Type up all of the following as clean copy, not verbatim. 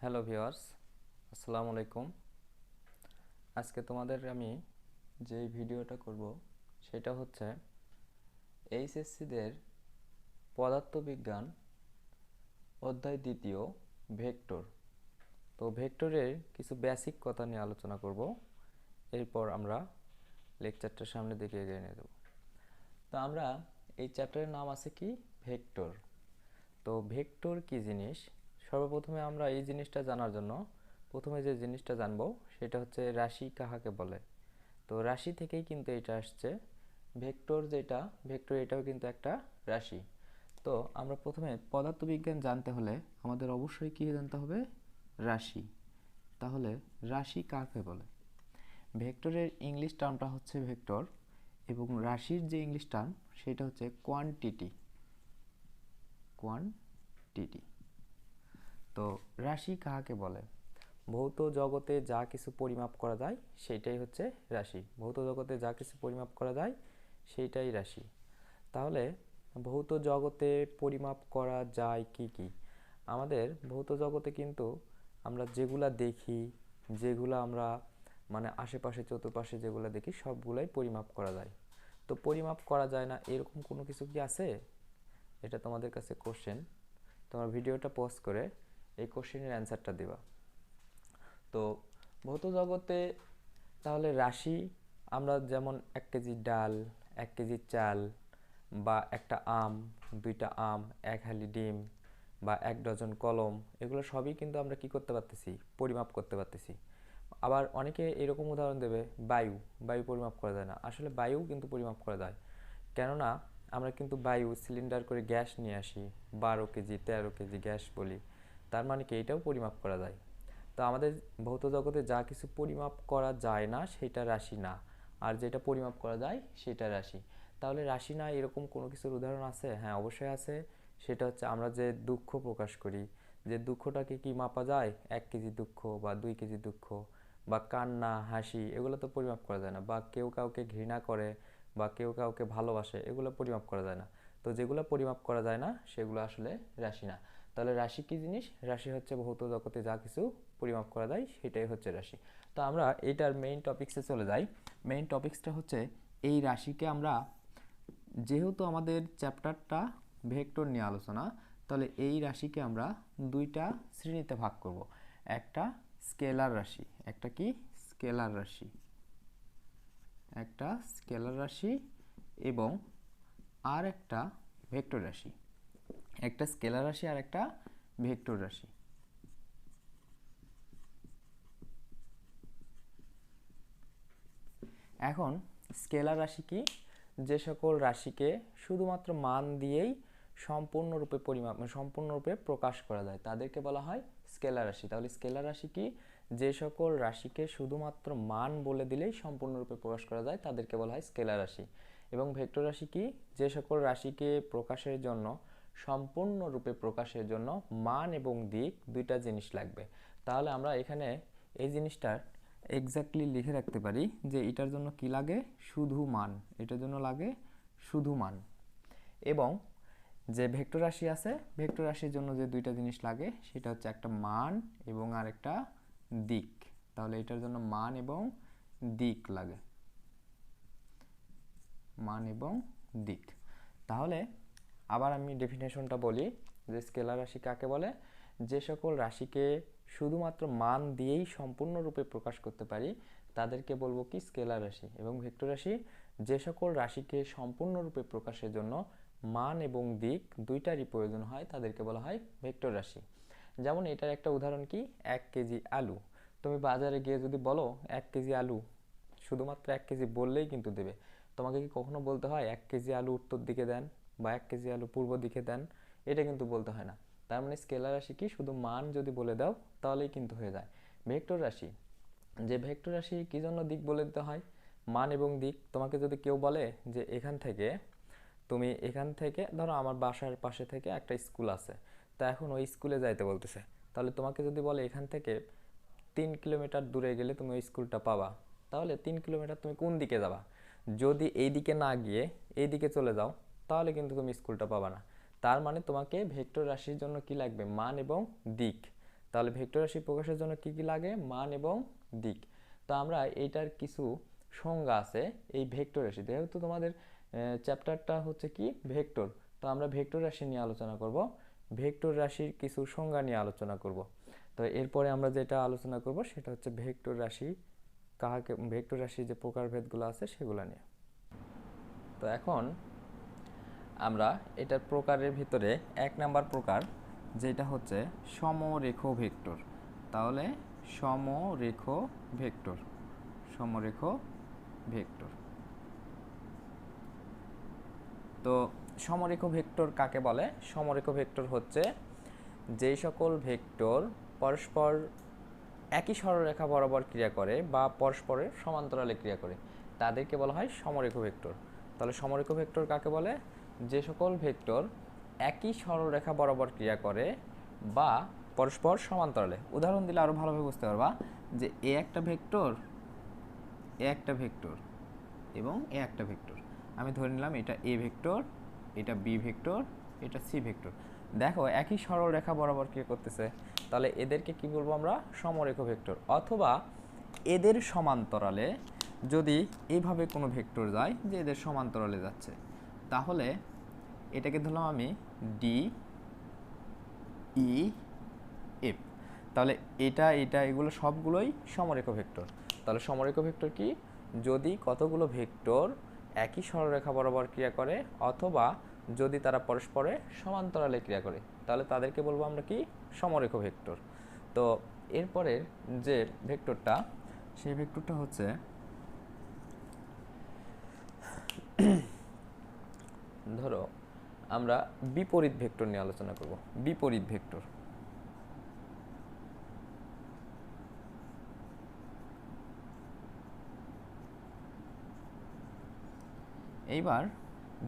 Hello viewers, আসসালামু আলাইকুম। আজকে তোমাদের আমি যে ভিডিওটা করব সেটা হচ্ছে এইচএসসিদের পদার্থবিজ্ঞান অধ্যায় দ্বিতীয় ভেক্টর। তো ভেক্টরের কিছু বেসিক কথা নিয়ে আলোচনা করব, এরপর আমরা লেকচারটার সামনে দিকে এগিয়ে নিয়ে যাব। তো আমরা এই চ্যাপ্টারের নাম আছে কি ভেক্টর। তো ভেক্টর কি জিনিস, সর্বপ্রথমে আমরা এই জিনিসটা জানার জন্য প্রথমে যে জিনিসটা জানবো সেটা হচ্ছে রাশি কাহাকে বলে। তো রাশি থেকেই কিন্তু এটা আসছে। ভেক্টর যেটা ভেক্টর এটাও কিন্তু একটা রাশি। তো আমরা প্রথমে পদার্থবিজ্ঞান জানতে হলে আমাদের অবশ্যই কি জানতে হবে? রাশি। তাহলে রাশি কাকে বলে? ভেক্টরের ইংলিশ টার্মটা হচ্ছে ভেক্টর এবং রাশির যে ইংলিশ টার্ম সেটা হচ্ছে কোয়ান্টিটি। কোয়ান্টিটি। তো রাশি কাকে বলে? ভৌত জগতে যা কিছু পরিমাপ করা যায় সেইটাই হচ্ছে রাশি। ভৌত জগতে যা কিছু পরিমাপ করা যায় সেইটাই রাশি। তাহলে ভৌত জগতে পরিমাপ করা যায় কি কি? আমাদের ভৌত জগতে কিন্তু আমরা যেগুলা দেখি, যেগুলা আমরা মানে আশেপাশে চতুর্পাশে যেগুলো দেখি সবগুলাই পরিমাপ করা যায়। তো পরিমাপ করা যায় না এরকম কোনো কিছু কি আছে? এটা তোমাদের কাছে কোশ্চেন। তোমার ভিডিওটা পজ করে এই কোশ্চেনের অ্যান্সারটা দেবা। তো ভৌত জগতে তাহলে রাশি আমরা যেমন 1 কেজি ডাল, 1 কেজি চাল, বা একটা আম, 2টা আম, 1 হালি ডিম, বা 1 ডজন কলম, এগুলো সবই কিন্তু আমরা কি করতে পারতেছি? পরিমাপ করতে পারতেছি। আবার অনেকে এরকম উদাহরণ দেবে, বায়ু। বায়ু পরিমাপ করা যায় না, আসলে বায়ু কিন্তু পরিমাপ করা যায়। কেননা আমরা কিন্তু বায়ু সিলিন্ডার করে গ্যাস নিয়ে আসি, 12 কেজি 13 কেজি গ্যাস বলি, তার মানে কি এটাও পরিমাপ করা যায়। তো আমাদের ভৌত জগতে যা কিছু পরিমাপ করা যায় না সেটা রাশি না, আর যেটা পরিমাপ করা যায় সেটা রাশি। তাহলে রাশি না এরকম কোনো কিছুর উদাহরণ আছে? হ্যাঁ, অবশ্যই আছে। সেটা হচ্ছে আমরা যে দুঃখ প্রকাশ করি, যে দুঃখটাকে কি মাপা যায়? 1 কেজি দুঃখ বা 2 কেজি দুঃখ, বা কান্না হাসি, এগুলো তো পরিমাপ করা যায় না। বা কেউ কাউকে ঘৃণা করে বা কেউ কাউকে ভালোবাসে, এগুলো পরিমাপ করা যায় না। তো যেগুলো পরিমাপ করা যায় না সেগুলো আসলে রাশি না। তাহলে রাশি কি জিনিস? রাশি হচ্ছে ভৌত জগতে যা কিছু পরিমাপ করা যায় সেটাই হচ্ছে রাশি। তো আমরা এটার মেইন টপিক্সে চলে যাই। মেইন টপিক্সটা হচ্ছে এই রাশিকে আমরা, যেহেতু আমাদের চ্যাপ্টারটা ভেক্টর নিয়ে আলোচনা, তাহলে এই রাশিকে আমরা দুইটা শ্রেণীতে ভাগ করব। একটা স্কেলার রাশি, একটা কি স্কেলার রাশি, একটা স্কেলার রাশি এবং আর একটা ভেক্টর রাশি। একটা স্কেলার রাশি আর একটা ভেক্টর রাশি। এখন স্কেলার রাশি কি? যে সকল রাশিকে শুধুমাত্র মান দিয়েই সম্পূর্ণরূপে প্রকাশ করা যায় তাদেরকে বলা হয় স্কেলার রাশি। তাহলে স্কেলার রাশি কি? যে সকল রাশিকে শুধুমাত্র মান বলে দিলেই সম্পূর্ণরূপে প্রকাশ করা যায় তাদেরকে বলা হয় স্কেলার রাশি। এবং ভেক্টর রাশি কি? যে সকল রাশিকে প্রকাশের জন্য, সম্পূর্ণরূপে প্রকাশের জন্য মান এবং দিক দুইটা জিনিস লাগবে। তাহলে আমরা এখানে এই জিনিসটার এক্স্যাক্টলি লিখে রাখতে পারি যে এটার জন্য কি লাগে? শুধু মান। এটার জন্য লাগে শুধু মান। এবং যে ভেক্টর রাশি আছে, ভেক্টর রাশির জন্য যে দুইটা জিনিস লাগে সেটা হচ্ছে একটা মান এবং আর একটা দিক। তাহলে এটার জন্য মান এবং দিক লাগে, মান এবং দিক। তাহলে আবার আমি ডেফিনেশনটা বলি যে স্কেলার রাশি কাকে বলে? যে সকল রাশিকে শুধুমাত্র মান দিয়েই সম্পূর্ণরূপে প্রকাশ করতে পারি তাদেরকে বলবো কি? স্কেলার রাশি। এবং ভেক্টর রাশি, যে সকল রাশিকে সম্পূর্ণরূপে প্রকাশের জন্য মান এবং দিক দুইটারই প্রয়োজন হয় তাদেরকে বলা হয় ভেক্টর রাশি। যেমন এটার একটা উদাহরণ কি? 1 কেজি আলু। তুমি বাজারে গিয়ে যদি বলো 1 কেজি আলু, শুধুমাত্র 1 কেজি বললেই কিন্তু দেবে। তোমাকে কি কখনো বলতে হয় 1 কেজি আলু উত্তর দিকে দেন বা 1 কেজি আলু পূর্ব দিকে দেন? এটা কিন্তু বলতে হয় না। তার মানে স্কেলার রাশি কি? শুধু মান যদি বলে দাও তাহলেই কিন্তু হয়ে যায়। ভেক্টর রাশি, যে ভেক্টর রাশি কি জন্য দিক বলে দিতে হয়? মান এবং দিক। তোমাকে যদি কেউ বলে যে এখান থেকে ধরো আমার বাসার পাশে থেকে একটা স্কুল আছে, তা এখন ওই স্কুলে যাইতে বলতেছে, তাহলে তোমাকে যদি বলে এখান থেকে 3 কিলোমিটার দূরে গেলে তুমি ওই স্কুলটা পাবা, তাহলে 3 কিলোমিটার তুমি কোন দিকে যাবা? যদি এই দিকে না গিয়ে এই দিকে চলে যাও তাহলে কিন্তু তুমি স্কুলটা পাবা না। তার মানে তোমাকে ভেক্টর রাশির জন্য কি লাগবে? মান এবং দিক। তাহলে ভেক্টর রাশি প্রকাশের জন্য কি কি লাগে? মান এবং দিক। তো আমরা এইটার কিছু সংজ্ঞা আছে এই ভেক্টর রাশি, যেহেতু তোমাদের চ্যাপ্টারটা হচ্ছে কি ভেক্টর, তো আমরা ভেক্টর রাশি নিয়ে আলোচনা করব, ভেক্টর রাশির কিছু সংজ্ঞা নিয়ে আলোচনা করব। তো এরপরে আমরা যেটা আলোচনা করব সেটা হচ্ছে ভেক্টর রাশি কাকে, ভেক্টর রাশির যে প্রকারভেদগুলো আছে সেগুলো নিয়ে। তো এখন আমরা এটার প্রকারের ভিতরে 1 নাম্বার প্রকার যেটা হচ্ছে সমরেখ ভেক্টর। তাহলে সমরেখ ভেক্টর, সমরেখ ভেক্টর। তো সমরেখ ভেক্টর কাকে বলে? সমরেখ ভেক্টর হচ্ছে যেই সকল ভেক্টর পরস্পর একই সরলরেখা বরাবর ক্রিয়া করে বা পরস্পরের সমান্তরালে ক্রিয়া করে তাদেরকে বলা হয় সমরেখ ভেক্টর। তাহলে সমরেখ ভেক্টর কাকে বলে? যে সকল ভেক্টর একই সরলরেখা বরাবর ক্রিয়া করে বা পরস্পর সমান্তরালে। উদাহরণ দিলে আরো ভালোভাবে বুঝতে পারবা যে এ একটা ভেক্টর, এ একটা ভেক্টর এবং এ একটা ভেক্টর। আমি ধরে নিলাম এটা এ ভেক্টর, এটা বি ভেক্টর, এটা সি ভেক্টর। দেখো একই সরল রেখা বরাবর ক্রিয়া করতেছে, তাহলে এদেরকে কি বলবো আমরা? সমরেখ ভেক্টর। অথবা এদের সমান্তরালে যদি এইভাবে কোনো ভেক্টর যায় যে এদের সমান্তরালে যাচ্ছে, তাহলে এটাকে ধরলাম আমি ডি ই এফ। তাহলে এটা এটা এগুলো সবগুলোই সমরেখ ভেক্টর। তাহলে সমরেখ ভেক্টর কি? যদি কতগুলো ভেক্টর একই সরলরেখা বরাবর ক্রিয়া করে অথবা যদি তারা পরস্পরে সমান্তরালে ক্রিয়া করে তাহলে তাদেরকে বলবো আমরা কি? সমরেখ ভেক্টর। তো এরপরের যে ভেক্টরটা, সেই ভেক্টরটা হচ্ছে ধরো আমরা বিপরীত ভেক্টর নিয়ে আলোচনা করব। বিপরীত ভেক্টর। এইবার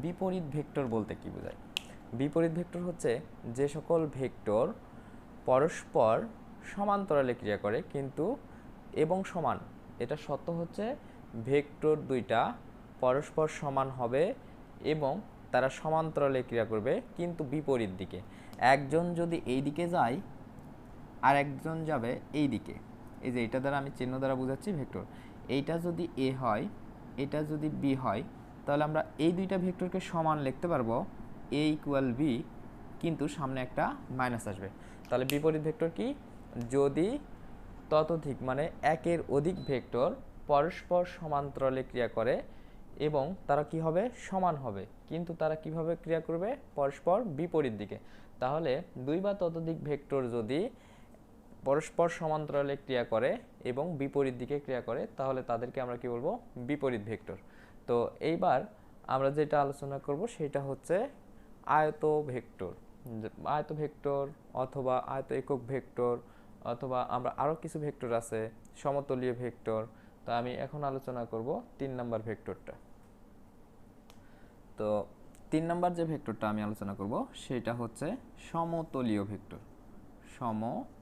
বিপরীত ভেক্টর বলতে কি বোঝায়? বিপরীত ভেক্টর হচ্ছে যে সকল ভেক্টর পরস্পর সমান্তরালে ক্রিয়া করে কিন্তু এবং সমান। এটা সত্য হচ্ছে ভেক্টর দুইটা পরস্পর সমান হবে এবং তারা সমান্তরালে ক্রিয়া করবে কিন্তু বিপরীত দিকে। একজন যদি এই দিকে যায় আর একজন যাবে এই দিকে, এই যে এটা দ্বারা আমি চিহ্ন দ্বারা বোঝাচ্ছি ভেক্টর। এইটা যদি এ হয়, এটা যদি বি হয়, তাহলে আমরা এই দুইটা ভেক্টরকে সমান লিখতে পারবো এ ইকুয়াল বি, কিন্তু সামনে একটা মাইনাস আসবে। তাহলে বিপরীত ভেক্টর কি? যদি ততোধিক মানে একের অধিক ভেক্টর পরস্পর সমান্তরালে ক্রিয়া করে এবং তারা কি হবে? সমান হবে, কিন্তু তারা কিভাবে ক্রিয়া করবে? পরস্পর বিপরীত দিকে। তাহলে দুই বা ততোধিক ভেক্টর যদি পরস্পর সমান্তরালে ক্রিয়া করে এবং বিপরীত দিকে ক্রিয়া করে তাহলে তাদেরকে আমরা কি বলবো? বিপরীত ভেক্টর। তো এইবার আমরা যেটা আলোচনা করব সেটা হচ্ছে আয়ত ভেক্টর। আয়ত ভেক্টর অথবা আয়ত একক ভেক্টর অথবা আমরা আরও কিছু ভেক্টর আছে, সমতলীয় ভেক্টর। তো আমি এখন আলোচনা করব 3 নাম্বার ভেক্টরটা। তো 3 নাম্বার যে ভেক্টরটা আমি আলোচনা করব সেটা হচ্ছে সমতলীয় ভেক্টর। সমতলীয়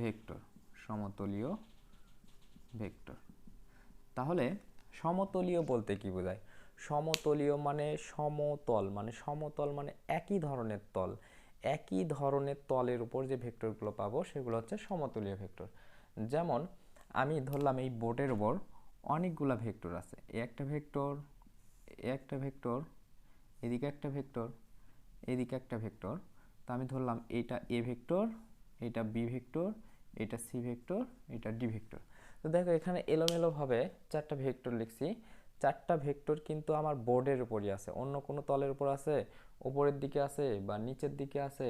ভেক্টর, সমতলীয় ভেক্টর। তাহলে সমতলীয় বলতে কি বোঝায়? সমতলীয় মানে সমতল, মানে সমতল মানে একই ধরনের তল। একই ধরনের তলের উপর যে ভেক্টরগুলো পাবো সেগুলো হচ্ছে সমতলীয় ভেক্টর। যেমন আমি ধরলাম এই বোর্ডের উপর অনেকগুলা ভেক্টর আছে, এ একটা ভেক্টর, এ একটা ভেক্টর, এদিকে একটা ভেক্টর, এদিকে একটা ভেক্টর। তো আমি ধরলাম এটা এ ভেক্টর, এটা বি ভেক্টর, এটা সি ভেক্টর, এটা ডি ভেক্টর। তো দেখো এখানে এলোমেলোভাবে 4টা ভেক্টর লিখছি। 4টা ভেক্টর কিন্তু আমার বোর্ডের উপরই আছে, অন্য কোনো তলের উপর আছে, উপরের দিকে আছে বা নিচের দিকে আছে,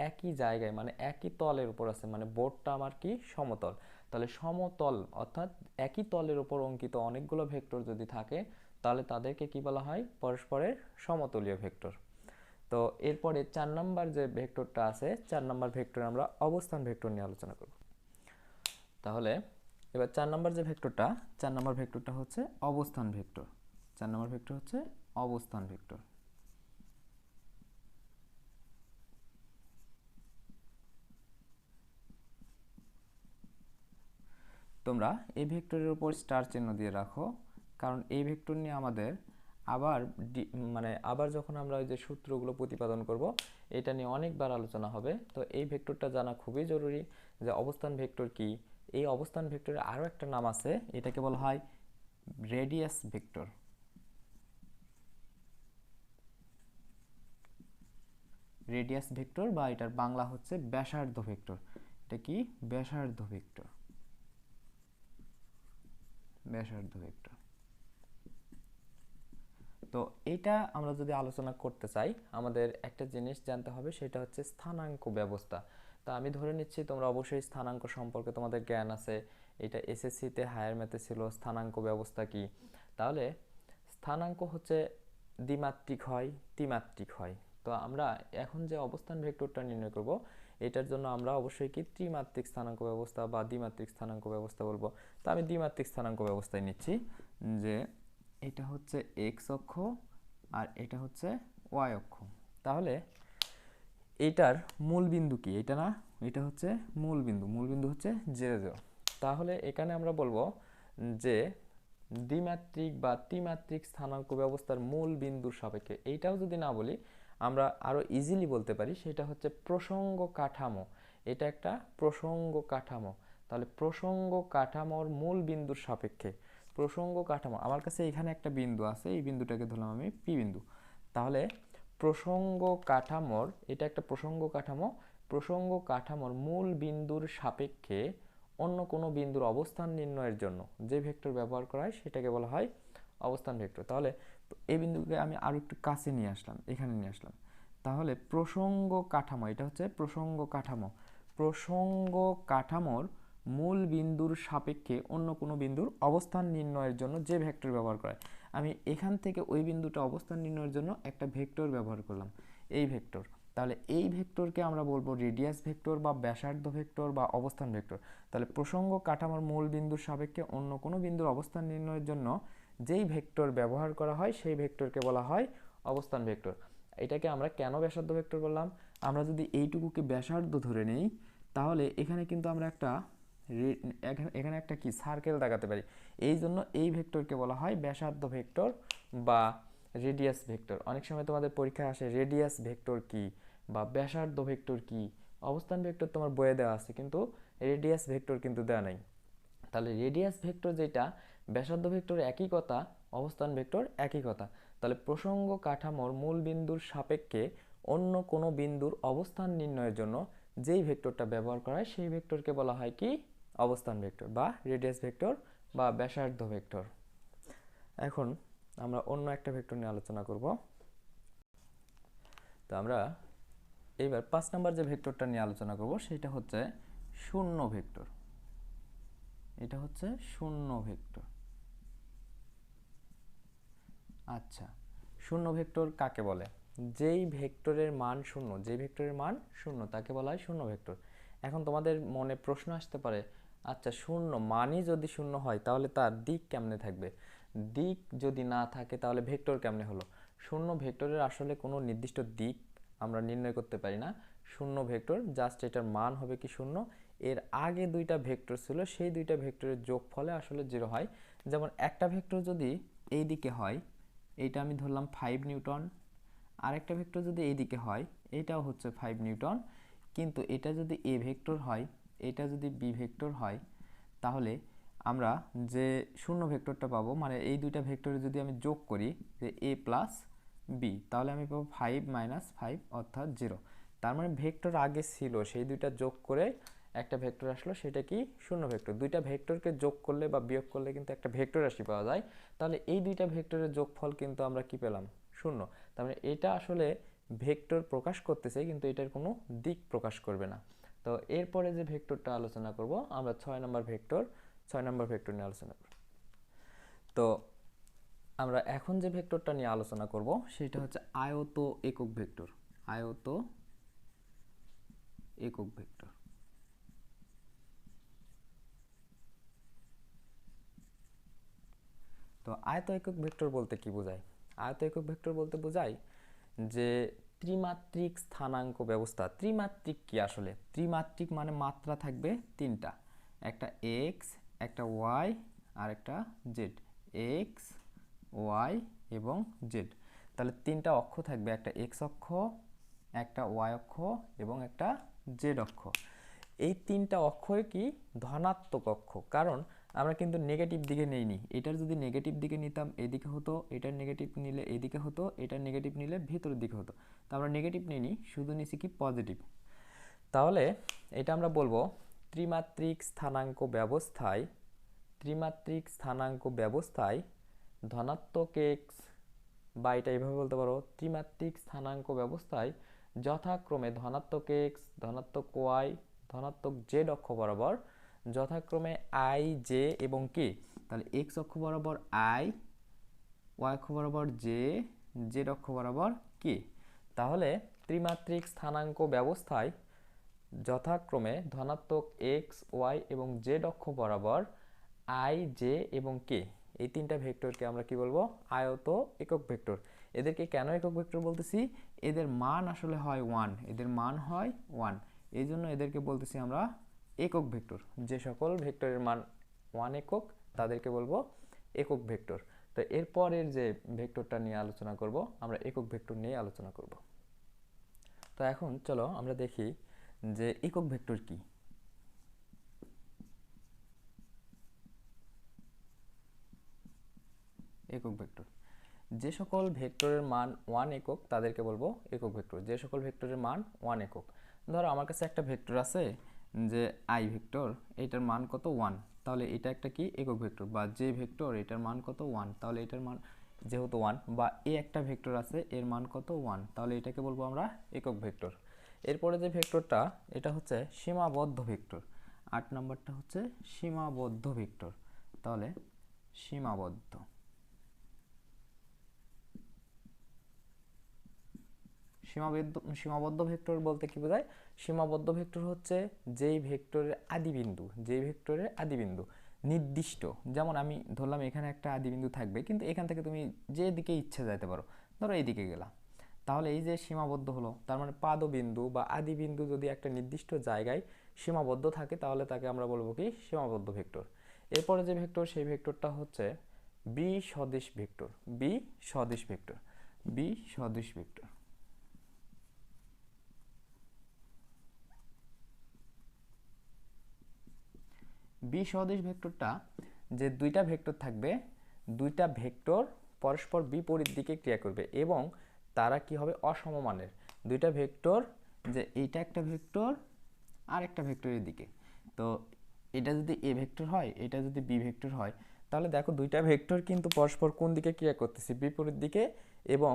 একই জায়গায় মানে একই তলের উপর আছে, মানে বোর্ডটা আমার কি? সমতল। তাহলে সমতল অর্থাৎ একই তলের উপর অঙ্কিত অনেকগুলো ভেক্টর যদি থাকে তাহলে তাদেরকে কি বলা হয়? পরস্পরের সমতলীয় ভেক্টর। তো এরপরে 4 নাম্বার যে ভেক্টরটা আছে, 4 নাম্বার ভেক্টর আমরা অবস্থান ভেক্টর নিয়ে আলোচনা করব। তাহলে এবার 4 নাম্বার যে ভেক্টরটা, 4 নাম্বার ভেক্টরটা হচ্ছে অবস্থান ভেক্টর। 4 নাম্বার ভেক্টর হচ্ছে অবস্থান ভেক্টর। তোমরা এই ভেক্টরের উপর স্টার চিহ্ন দিয়ে রাখো, কারণ এই ভেক্টর নিয়ে আমাদের আবার মানে আবার যখন আমরা ওই যে সূত্রগুলো প্রতিপাদন করব এটা নিয়ে অনেকবার আলোচনা হবে। তো এই ভেক্টরটা জানা খুবই জরুরি যে অবস্থান ভেক্টর কি। এই অবস্থান ভেক্টরের আরও একটা নাম আছে, এটাকে বলা হয় রেডিয়াস ভেক্টর। রেডিয়াস ভেক্টর বা এটার বাংলা হচ্ছে ব্যাসার্ধ ভেক্টর। এটা কি? ব্যাসার্ধ ভেক্টর। ব্যাসার্ধ ভেক্টর। তো এটা আমরা যদি আলোচনা করতে চাই আমাদের একটা জিনিস জানতে হবে, সেটা হচ্ছে স্থানাঙ্ক ব্যবস্থা। তা আমি ধরে নিচ্ছি তোমরা অবশ্যই স্থানাঙ্ক সম্পর্কে তোমাদের জ্ঞান আছে, এটা এসএসসিতে হায়ার ম্যাথে ছিল স্থানাঙ্ক ব্যবস্থা কি। তাহলে স্থানাঙ্ক হচ্ছে দ্বিমাত্রিক হয়, ত্রিমাত্রিক হয়। তো আমরা এখন যে অবস্থান ভেক্টরটা নির্ণয় করব এটার জন্য আমরা অবশ্যই কি ত্রিমাত্রিক স্থানাঙ্ক ব্যবস্থা বা দ্বিমাত্রিক স্থানাঙ্ক ব্যবস্থা বলবো। তো আমি দ্বিমাত্রিক স্থানাঙ্ক ব্যবস্থায় নিচ্ছি, যে এটা হচ্ছে এক্স অক্ষ আর এটা হচ্ছে ওয়াই অক্ষ। তাহলে এটার মূল বিন্দু কি? এটা না, এটা হচ্ছে মূল বিন্দু। মূল বিন্দু হচ্ছে 0 0। তাহলে এখানে আমরা বলবো যে দ্বিমাত্রিক বা ত্রিমাত্রিক স্থানাঙ্ক ব্যবস্থার মূল বিন্দুর সাপেক্ষে, এইটাও যদি না বলি আমরা আরো ইজিলি বলতে পারি, সেটা হচ্ছে প্রসঙ্গ কাঠামো। এটা একটা প্রসঙ্গ কাঠামো। তাহলে প্রসঙ্গ কাঠামোর মূল বিন্দুর সাপেক্ষে, প্রসঙ্গ কাঠামো, আমার কাছে এখানে একটা বিন্দু আছে, এই বিন্দুটাকে ধরলাম আমি পি বিন্দু। তাহলে প্রসঙ্গ কাঠামোর, এটা একটা প্রসঙ্গ কাঠামো, প্রসঙ্গ কাঠামোর মূল বিন্দুর সাপেক্ষে অন্য কোনো বিন্দুর অবস্থান নির্ণয়ের জন্য যে ভেক্টর ব্যবহার করা হয় সেটাকে বলা হয় অবস্থান ভেক্টর। তাহলে এই বিন্দুকে আমি আরো একটু কাছে নিয়ে আসলাম, এখানে নিয়ে আসলাম। তাহলে প্রসঙ্গ কাঠামো, এটা হচ্ছে প্রসঙ্গ কাঠামো। প্রসঙ্গ কাঠামোর মূল বিন্দুর সাপেক্ষে অন্য কোনো বিন্দুর অবস্থান নির্ণয়ের জন্য যে ভেক্টর ব্যবহার করা হয়, আমি এখান থেকে ওই বিন্দুটা অবস্থান নির্ণয়ের জন্য একটা ভেক্টর ব্যবহার করলাম, এই ভেক্টর। তাহলে এই ভেক্টরকে আমরা বলবো রেডিয়াস ভেক্টর বা ব্যাসার্ধ ভেক্টর বা অবস্থান ভেক্টর। তাহলে প্রসঙ্গ কাঠামোর মূল বিন্দুর সাপেক্ষে অন্য কোনো বিন্দুর অবস্থান নির্ণয়ের জন্য যেই ভেক্টর ব্যবহার করা হয় সেই ভেক্টরকে বলা হয় অবস্থান ভেক্টর। এটাকে আমরা কেন ব্যাসার্ধ ভেক্টর বললাম? আমরা যদি এইটুকুকে ব্যাসার্ধ ধরে নেই তাহলে এখানে কিন্তু আমরা একটা এখানে একটা কি সার্কেল দেখাতে পারি, এই জন্য এই ভেক্টরকে বলা হয় ব্যাসার্ধ ভেক্টর বা রেডিয়াস ভেক্টর। অনেক সময় তোমাদের পরীক্ষায় আসে রেডিয়াস ভেক্টর কি বা ব্যাসার্ধ ভেক্টর কি। অবস্থান ভেক্টর তোমার বইয়ে দেওয়া আছে কিন্তু রেডিয়াস ভেক্টর কিন্তু দেওয়া নাই। তাহলে রেডিয়াস ভেক্টর যেটা, ব্যাসার্ধ ভেক্টর একই কথা, অবস্থান ভেক্টর একই কথা। তাহলে প্রসঙ্গ কাঠামোর মূল বিন্দুর সাপেক্ষে অন্য কোনো বিন্দুর অবস্থান নির্ণয়ের জন্য যেই ভেক্টরটা ব্যবহার করা হয় সেই ভেক্টরকে বলা হয় কি? অবস্থান ভেক্টর বা রেডিয়াস ভেক্টর বা ব্যাসার্ধ ভেক্টর। এখন আমরা অন্য একটা ভেক্টর নিয়ে আলোচনা করব। তো আমরা এইবার 5 নম্বর যে ভেক্টরটা নিয়ে আলোচনা করব সেটা হচ্ছে শূন্য ভেক্টর। এটা হচ্ছে শূন্য ভেক্টর। আচ্ছা, শূন্য ভেক্টর কাকে বলে? যেই ভেক্টরের মান শূন্য, যে ভেক্টরের মান শূন্য তাকে বলা হয় শূন্য ভেক্টর। এখন তোমাদের মনে প্রশ্ন আসতে পারে, আচ্ছা শূন্য মানই যদি শূন্য হয় তাহলে তার দিক কেমনে থাকবে? দিক যদি না থাকে তাহলে ভেক্টর কেমনে হলো? শূন্য ভেক্টরের আসলে কোনো নির্দিষ্ট দিক আমরা নির্ণয় করতে পারি না। শূন্য ভেক্টর জাস্ট এটার মান হবে কি শূন্য, এর আগে দুইটা ভেক্টর ছিল সেই দুইটা ভেক্টরের যোগফলে আসলে 0 হয়। যেমন একটা ভেক্টর যদি এই দিকে হয়, এইটা আমি ধরলাম 5 নিউটন, আরেকটা ভেক্টর যদি এই দিকে হয় এটাও হচ্ছে 5 নিউটন, কিন্তু এটা যদি এ ভেক্টর হয়, এটা যদি বি ভেক্টর হয়, তাহলে আমরা যে শূন্য ভেক্টরটা পাবো, মানে এই দুইটা ভেক্টরে যদি আমি যোগ করি যে এ প্লাস বি, তাহলে আমি পাবো 5 মাইনাস 5 অর্থাৎ 0। তার মানে ভেক্টর আগে ছিল সেই দুইটা যোগ করে একটা ভেক্টর আসলো, সেটা কি? শূন্য ভেক্টর। দুইটা ভেক্টরকে যোগ করলে বা বিয়োগ করলে কিন্তু একটা ভেক্টর রাশি পাওয়া যায়। তাহলে এই দুইটা ভেক্টরের যোগফল কিন্তু আমরা কি পেলাম? শূন্য। তার মানে এটা আসলে ভেক্টর প্রকাশ করতেছে কিন্তু এটার কোনো দিক প্রকাশ করবে না। তো এরপরে যে ভেক্টরটা আলোচনা করব আমরা 6 নম্বর ভেক্টর, 6 নম্বর ভেক্টর নিয়ে আলোচনা করব। তো আমরা এখন যে ভেক্টরটা নিয়ে আলোচনা করব সেটা হচ্ছে আয়ত একক ভেক্টর। আয়ত একক ভেক্টর। তো আয়ত একক ভেক্টর বলতে কি বোঝায়? আয়ত একক ভেক্টর বলতে বোঝায় যে ত্রিমাত্রিক স্থানাঙ্ক ব্যবস্থা। ত্রিমাত্রিক কি আসলে? ত্রিমাত্রিক মানে মাত্রা থাকবে তিনটা, একটা এক্স, একটা ওয়াই আর একটা জেড। এক্স, ওয়াই এবং জেড। তাহলে তিনটা অক্ষ থাকবে, একটা এক্স অক্ষ, একটা ওয়াই অক্ষ এবং একটা জেড অক্ষ। এই তিনটা অক্ষই কি ধনাত্মক অক্ষ, কারণ আমরা কিন্তু নেগেটিভ দিকে নেইনি। এটার যদি নেগেটিভ দিকে নিতাম এদিকে হতো, এটার নেগেটিভ নিলে এদিকে হতো, এটার নেগেটিভ নিলে ভেতরের দিকে হতো। তো আমরা নেগেটিভ নিইনি, শুধু নিছি কি পজিটিভ। তাহলে এটা আমরা বলবো ত্রিমাত্রিক স্থানাঙ্ক ব্যবস্থায় ধনাত্মক এক্স, বা এটা এইভাবে বলতে পারো ত্রিমাত্রিক স্থানাঙ্ক ব্যবস্থায় যথাক্রমে ধনাত্মক এক্স, ধনাত্মক ওয়াই, ধনাত্মক জেড অক্ষ বরাবর যথাক্রমে আই, জে এবং কে। তাহলে এক্স অক্ষ বরাবর আই, ওয়াই অক্ষ বরাবর জে, জেড অক্ষ বরাবর কে। তাহলে ত্রিমাত্রিক স্থানাঙ্ক ব্যবস্থায় যথাক্রমে ধনাত্মক এক্স, ওয়াই এবং জেড অক্ষ বরাবর আই, জে এবং কে, এই তিনটা ভেক্টরকে আমরা কি বলবো? আয়ত একক ভেক্টর। এদেরকে কেন একক ভেক্টর বলতেছি? এদের মান আসলে হয় 1, এদের মান হয় 1, এই জন্য এদেরকে বলতেছি আমরা একক ভেক্টর। যে সকল ভেক্টরের মান 1 একক তাদেরকে বলবো একক ভেক্টর। তো এরপরের যে ভেক্টরটা নিয়ে আলোচনা করব, আমরা একক ভেক্টর নিয়ে আলোচনা করব। তো এখন চলো আমরা দেখি যে একক ভেক্টর কি। একক ভেক্টর, যে সকল ভেক্টরের মান 1 একক তাদেরকে বলবো একক ভেক্টর। যে সকল ভেক্টরের মান 1 একক, ধরো আমার কাছে একটা ভেক্টর আছে যে আই ভেক্টর, এটার মান কত 1, তাহলে এটা একটা কি একক ভেক্টর। বা যে ভেক্টর এটার মান কত 1, তাহলে এটার মান যেহেতু 1, বা এ একটা ভেক্টর আছে এর মান কত 1, তাহলে এটাকে বলবো আমরা একক ভেক্টর। এরপরে যে ভেক্টরটা, এটা হচ্ছে সীমাবদ্ধ ভেক্টর। 8 নম্বরটা হচ্ছে সীমাবদ্ধ ভেক্টর। তাহলে সীমাবদ্ধ ভেক্টর বলতে কি বোঝায়? সীমাবদ্ধ ভেক্টর হচ্ছে যেই ভেক্টরের আদিবিন্দু নির্দিষ্ট। যেমন আমি ধরলাম এখানে একটা আদিবিন্দু থাকবে, কিন্তু এখান থেকে তুমি যে দিকে ইচ্ছা যেতে পারো, ধরো এইদিকে গেলা, তাহলে এই যে সীমাবদ্ধ হলো, তার মানে পাদবিন্দু বা আদিবিন্দু যদি একটা নির্দিষ্ট জায়গায় সীমাবদ্ধ থাকে তাহলে তাকে আমরা বলবো কি সীমাবদ্ধ ভেক্টর। এরপরে যে ভেক্টর, সেই ভেক্টরটা হচ্ছে বি সদিশ ভেক্টর। বি সদিশ ভেক্টর বি সদিশ ভেক্টরটা, যে দুইটা ভেক্টর থাকবে, দুইটা ভেক্টর পরস্পর বিপরীত দিকে ক্রিয়া করবে এবং তারা কি হবে? অসমমানের। দুইটা ভেক্টর, যে এইটা একটা ভেক্টর আর একটা ভেক্টরের দিকে, তো এটা যদি এ ভেক্টর হয়, এটা যদি বি ভেক্টর হয়, তাহলে দেখো দুইটা ভেক্টর কিন্তু পরস্পর কোন দিকে ক্রিয়া করতেছে? বিপরীত দিকে, এবং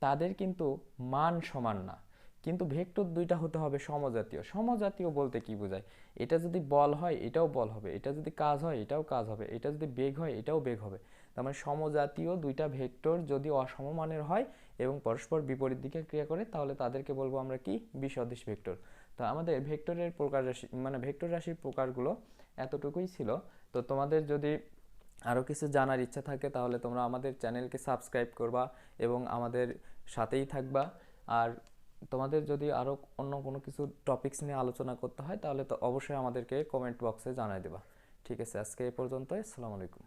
তাদের কিন্তু মান সমান না। কিন্তু ভেক্টর দুইটা হতে হবে সমজাতীয়। সমজাতীয় বলতে কি বোঝায়? এটা যদি বল হয় এটাও বল হবে, এটা যদি কাজ হয় এটাও কাজ হবে, এটা যদি বেগ হয় এটাও বেগ হবে। তার মানে সমজাতীয় দুইটা ভেক্টর যদি অসমমানের হয় এবং পরস্পর বিপরীত দিকে ক্রিয়া করে, তাহলে তাদেরকে বলবো আমরা কি? বিসদৃশ ভেক্টর। তো আমাদের ভেক্টরের প্রকার রাশি, মানে ভেক্টর রাশির প্রকারগুলো এতটুকুই ছিল। তো তোমাদের যদি আরও কিছু জানার ইচ্ছা থাকে তাহলে তোমরা আমাদের চ্যানেলকে সাবস্ক্রাইব করবা এবং আমাদের সাথেই থাকবা। আর তোমাদের যদি আরও অন্য কোনো কিছু টপিকস নিয়ে আলোচনা করতে হয় তাহলে তো অবশ্যই আমাদেরকে কমেন্ট বক্সে জানাই দেবা। ঠিক আছে, আজকে এই পর্যন্তই। আসসালামু আলাইকুম।